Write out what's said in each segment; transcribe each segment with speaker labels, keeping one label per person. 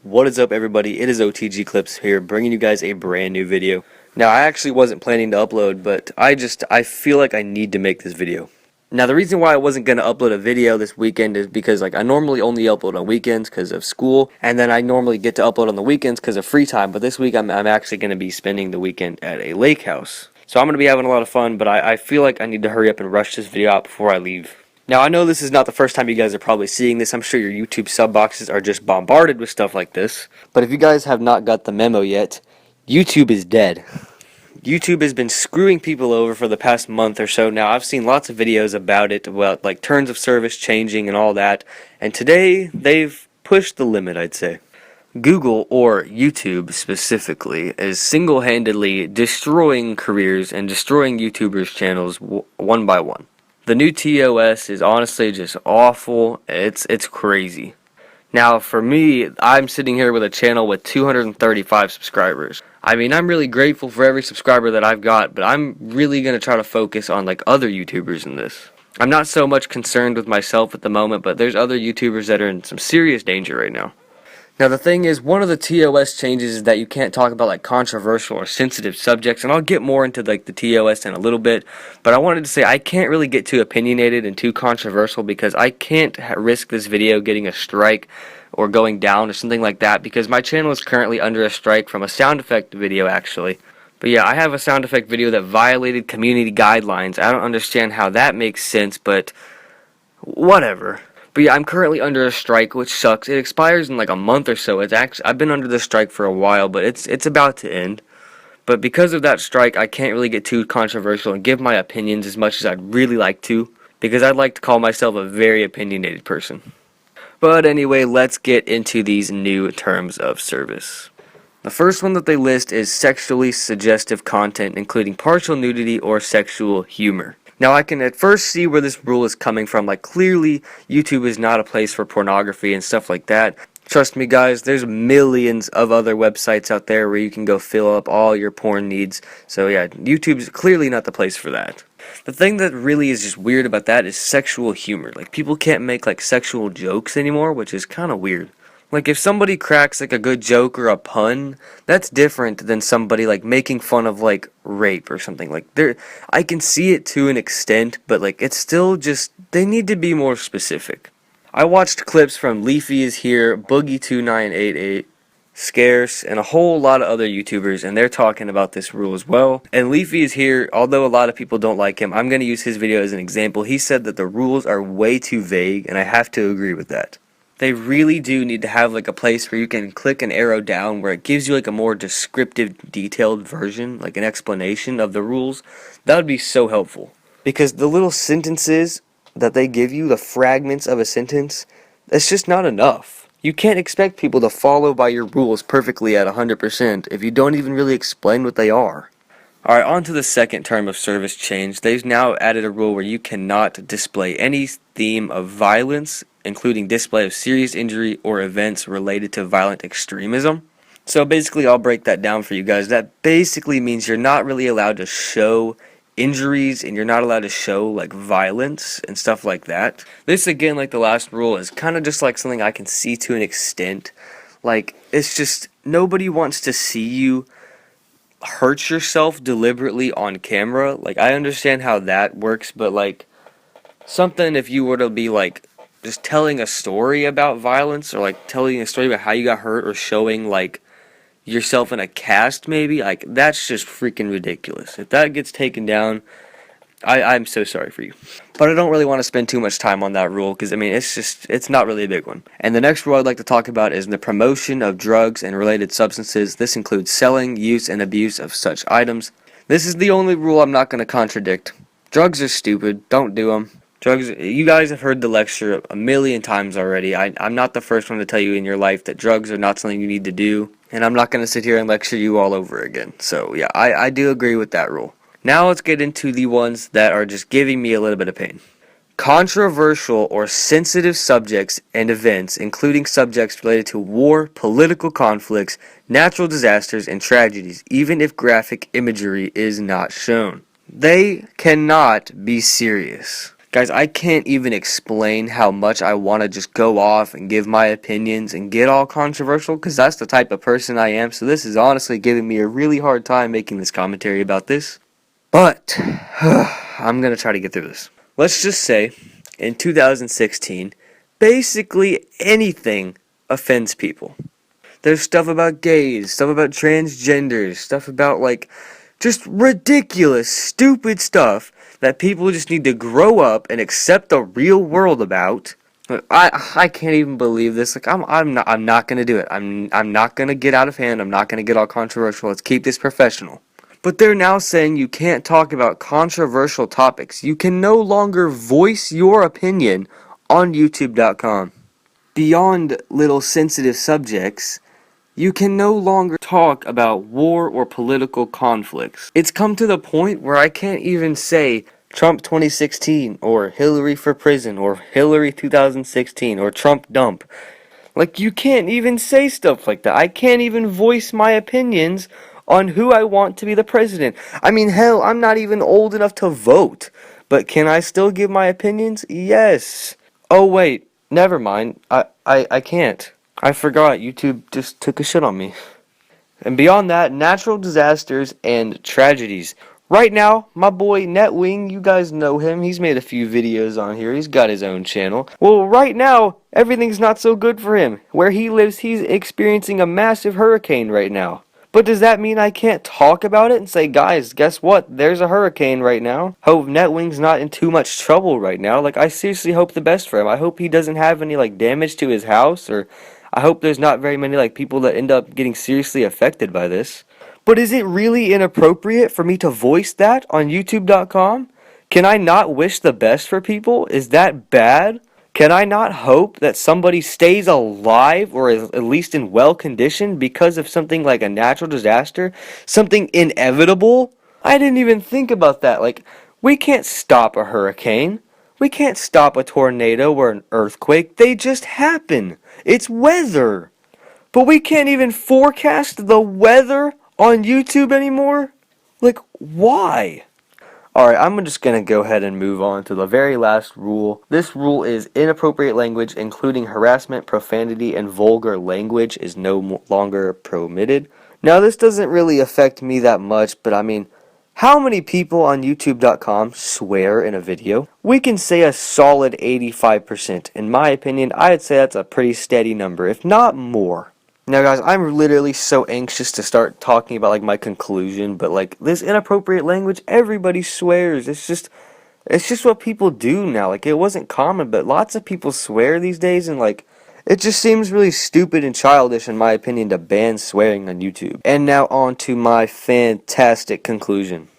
Speaker 1: What is up, everybody? It is OTG Clips here, bringing you guys a brand new video. Now, I actually wasn't planning to upload, but I feel like I need to make this video. Now, the reason why I wasn't going to upload a video this weekend is because I normally only upload on weekends because of school, and then I normally get to upload on the weekends because of free time, but this week I'm actually going to be spending the weekend at a lake house. So I'm going to be having a lot of fun, but I feel like I need to hurry up and rush this video out before I leave. Now, I know this is not the first time you guys are probably seeing this. I'm sure your YouTube sub boxes are just bombarded with stuff like this. But if you guys have not got the memo yet, YouTube is dead. YouTube has been screwing people over for the past month or so now. I've seen lots of videos about it, about like terms of service changing and all that. And today, they've pushed the limit, I'd say. Google, or YouTube specifically, is single-handedly destroying careers and destroying YouTubers' channels one by one. The new TOS is honestly just awful. It's crazy. Now, for me, I'm sitting here with a channel with 235 subscribers. I mean, I'm really grateful for every subscriber that I've got, but I'm really going to try to focus on like other YouTubers in this. I'm not so much concerned with myself at the moment, but there's other YouTubers that are in some serious danger right now. Now, the thing is, one of the TOS changes is that you can't talk about like controversial or sensitive subjects, and I'll get more into like the TOS in a little bit, but I wanted to say I can't really get too opinionated and too controversial because I can't risk this video getting a strike or going down or something like that because my channel is currently under a strike from a sound effect video actually. But yeah, I have a sound effect video that violated community guidelines. I don't understand how that makes sense, but whatever. But yeah, I'm currently under a strike, which sucks. It expires in like a month or so. I've been under this strike for a while, but it's about to end. But because of that strike, I can't really get too controversial and give my opinions as much as I'd really like to, because I'd like to call myself a very opinionated person. But anyway, let's get into these new terms of service. The first one that they list is sexually suggestive content, including partial nudity or sexual humor. Now, I can at first see where this rule is coming from. Like, clearly, YouTube is not a place for pornography and stuff like that. Trust me, guys, there's millions of other websites out there where you can go fill up all your porn needs. So, yeah, YouTube's clearly not the place for that. The thing that really is just weird about that is sexual humor. Like, people can't make, like, sexual jokes anymore, which is kind of weird. Like, if somebody cracks, like, a good joke or a pun, that's different than somebody, like, making fun of, like, rape or something. Like, I can see it to an extent, but, like, it's still just, they need to be more specific. I watched clips from Leafy is Here, Boogie2988, Scarce, and a whole lot of other YouTubers, and they're talking about this rule as well. And Leafy is Here, although a lot of people don't like him, I'm going to use his video as an example. He said that the rules are way too vague, and I have to agree with that. They really do need to have like a place where you can click an arrow down where it gives you like a more descriptive, detailed version, like an explanation of the rules. That would be so helpful. Because the little sentences that they give you, the fragments of a sentence, that's just not enough. You can't expect people to follow by your rules perfectly at 100% if you don't even really explain what they are. Alright, on to the second term of service change. They've now added a rule where you cannot display any theme of violence, including display of serious injury or events related to violent extremism. So basically, I'll break that down for you guys. That basically means you're not really allowed to show injuries and you're not allowed to show like violence and stuff like that. This, again, like the last rule, is kind of just like something I can see to an extent. Like, it's just nobody wants to see you hurt yourself deliberately on camera. Like, I understand how that works, but like something if you were to be like just telling a story about violence or like telling a story about how you got hurt or showing like yourself in a cast, maybe, like, that's just freaking ridiculous. If that gets taken down, I'm so sorry for you. But I don't really want to spend too much time on that rule because, I mean, it's not really a big one. And the next rule I'd like to talk about is the promotion of drugs and related substances. This includes selling, use, and abuse of such items. This is the only rule I'm not going to contradict. Drugs are stupid. Don't do them. Drugs, you guys have heard the lecture a million times already. I'm not the first one to tell you in your life that drugs are not something you need to do. And I'm not going to sit here and lecture you all over again. So, yeah, I do agree with that rule. Now let's get into the ones that are just giving me a little bit of pain. Controversial or sensitive subjects and events, including subjects related to war, political conflicts, natural disasters, and tragedies, even if graphic imagery is not shown. They cannot be serious. Guys, I can't even explain how much I want to just go off and give my opinions and get all controversial, because that's the type of person I am. So this is honestly giving me a really hard time making this commentary about this. But I'm going to try to get through this. Let's just say in 2016, basically anything offends people. There's stuff about gays, stuff about transgenders, stuff about like just ridiculous, stupid stuff that people just need to grow up and accept the real world about. I can't even believe this. Like I'm not gonna do it. I'm not gonna get out of hand. I'm not gonna get all controversial. Let's keep this professional. But they're now saying you can't talk about controversial topics. You can no longer voice your opinion on YouTube.com. Beyond little sensitive subjects, you can no longer talk about war or political conflicts. It's come to the point where I can't even say Trump 2016 or Hillary for prison or Hillary 2016 or Trump dump. Like, you can't even say stuff like that. I can't even voice my opinions on who I want to be the president. I mean, hell, I'm not even old enough to vote. But can I still give my opinions? Yes. Oh, wait. Never mind. I can't. I forgot. YouTube just took a shit on me. And beyond that, natural disasters and tragedies. Right now, my boy Netwing, you guys know him. He's made a few videos on here. He's got his own channel. Well, right now, everything's not so good for him. Where he lives, he's experiencing a massive hurricane right now. But does that mean I can't talk about it and say, guys, guess what? There's a hurricane right now. Hope Netwing's not in too much trouble right now. Like, I seriously hope the best for him. I hope he doesn't have any, like, damage to his house, or I hope there's not very many, like, people that end up getting seriously affected by this. But is it really inappropriate for me to voice that on YouTube.com? Can I not wish the best for people? Is that bad? Can I not hope that somebody stays alive or is at least in well condition because of something like a natural disaster? Something inevitable? I didn't even think about that. Like, we can't stop a hurricane. We can't stop a tornado or an earthquake. They just happen. It's weather. But we can't even forecast the weather on YouTube anymore? Like, why? Alright, I'm just going to go ahead and move on to the very last rule. This rule is inappropriate language, including harassment, profanity, and vulgar language, is no longer permitted. Now, this doesn't really affect me that much, but I mean, how many people on YouTube.com swear in a video? We can say a solid 85%. In my opinion, I'd say that's a pretty steady number, if not more. Now, guys, I'm literally so anxious to start talking about, like, my conclusion, but, like, this inappropriate language, everybody swears. It's just what people do now. Like, it wasn't common, but lots of people swear these days, and, like, it just seems really stupid and childish, in my opinion, to ban swearing on YouTube. And now on to my fantastic conclusion.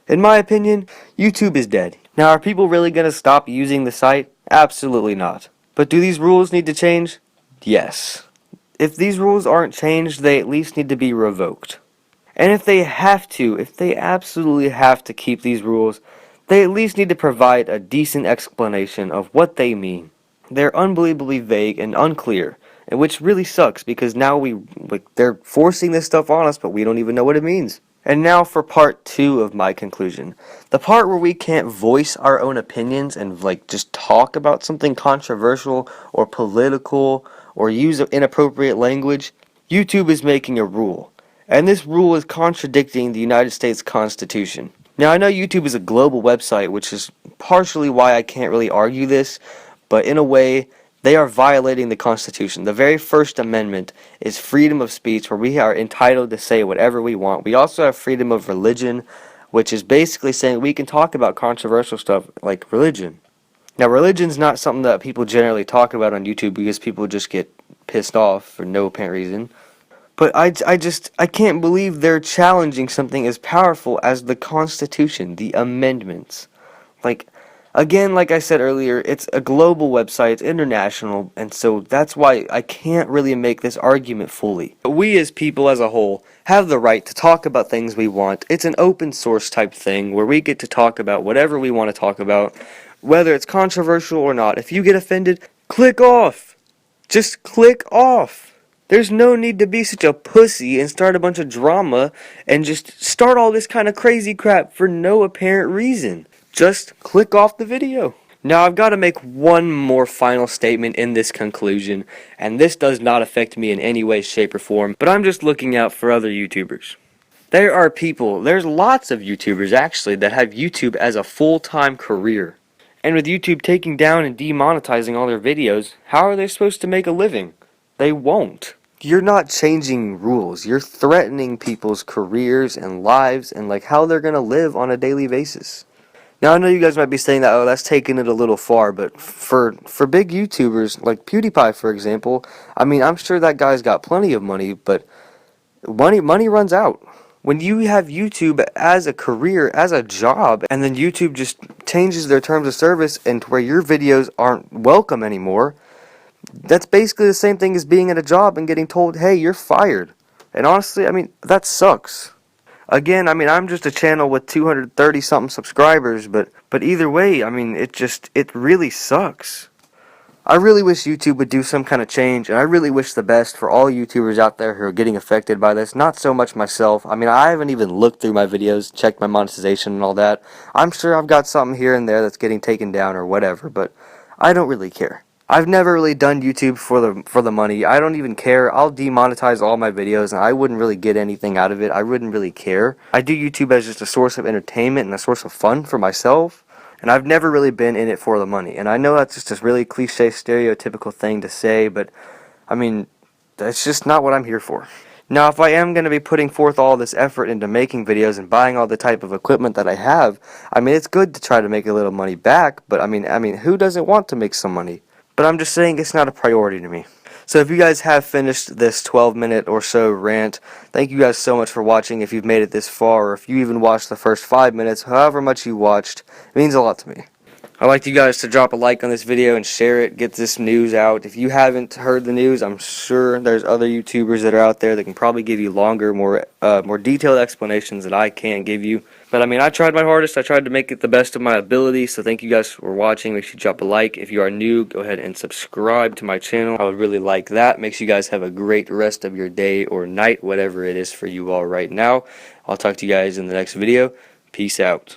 Speaker 1: In my opinion, YouTube is dead. Now, are people really going to stop using the site? Absolutely not. But do these rules need to change? Yes. If these rules aren't changed, they at least need to be revoked. And if they absolutely have to keep these rules, they at least need to provide a decent explanation of what they mean. They're unbelievably vague and unclear, and which really sucks because now they're forcing this stuff on us, but we don't even know what it means. And now for part 2 of my conclusion. The part where we can't voice our own opinions and like just talk about something controversial or political or use inappropriate language. YouTube is making a rule. And this rule is contradicting the United States Constitution. Now, I know YouTube is a global website, which is partially why I can't really argue this, but in a way, they are violating the Constitution. The very First Amendment is freedom of speech, where we are entitled to say whatever we want. We also have freedom of religion, which is basically saying we can talk about controversial stuff like religion. Now, religion's not something that people generally talk about on YouTube because people just get pissed off for no apparent reason. But I can't believe they're challenging something as powerful as the Constitution, the amendments. Like, again, like I said earlier, it's a global website, it's international, and so that's why I can't really make this argument fully. We as people as a whole have the right to talk about things we want. It's an open source type thing where we get to talk about whatever we want to talk about, whether it's controversial or not. If you get offended, click off. Just click off. There's no need to be such a pussy and start a bunch of drama and just start all this kind of crazy crap for no apparent reason. Just click off the video. Now, I've got to make one more final statement in this conclusion, and this does not affect me in any way, shape, or form, but I'm just looking out for other YouTubers. There's lots of YouTubers actually that have YouTube as a full-time career. And with YouTube taking down and demonetizing all their videos, how are they supposed to make a living? They won't. You're not changing rules. You're threatening people's careers and lives and like how they're going to live on a daily basis. Now I know you guys might be saying that, oh, that's taking it a little far, but for big YouTubers like PewDiePie, for example, I mean, I'm sure that guy's got plenty of money, but money runs out. When you have YouTube as a career, as a job, and then YouTube just changes their terms of service and to where your videos aren't welcome anymore, that's basically the same thing as being at a job and getting told, hey, you're fired. And honestly, I mean, that sucks. Again, I mean, I'm just a channel with 230 something subscribers, but either way, I mean, it really sucks. I really wish YouTube would do some kind of change, and I really wish the best for all YouTubers out there who are getting affected by this. Not so much myself. I mean, I haven't even looked through my videos, checked my monetization and all that. I'm sure I've got something here and there that's getting taken down or whatever, but I don't really care. I've never really done YouTube for the money. I don't even care. I'll demonetize all my videos, and I wouldn't really get anything out of it. I wouldn't really care. I do YouTube as just a source of entertainment and a source of fun for myself. And I've never really been in it for the money. And I know that's just a really cliche, stereotypical thing to say, but I mean, that's just not what I'm here for. Now, if I am going to be putting forth all this effort into making videos and buying all the type of equipment that I have, I mean, it's good to try to make a little money back, but I mean, who doesn't want to make some money? But I'm just saying it's not a priority to me. So if you guys have finished this 12-minute or so rant, thank you guys so much for watching. If you've made it this far, or if you even watched the first 5 minutes, however much you watched, it means a lot to me. I'd like you guys to drop a like on this video and share it, get this news out. If you haven't heard the news, I'm sure there's other YouTubers that are out there that can probably give you longer, more detailed explanations that I can't give you. But I mean, I tried my hardest. I tried to make it the best of my ability. So thank you guys for watching. Make sure you drop a like. If you are new, go ahead and subscribe to my channel. I would really like that. Make sure you guys have a great rest of your day or night, whatever it is for you all right now. I'll talk to you guys in the next video. Peace out.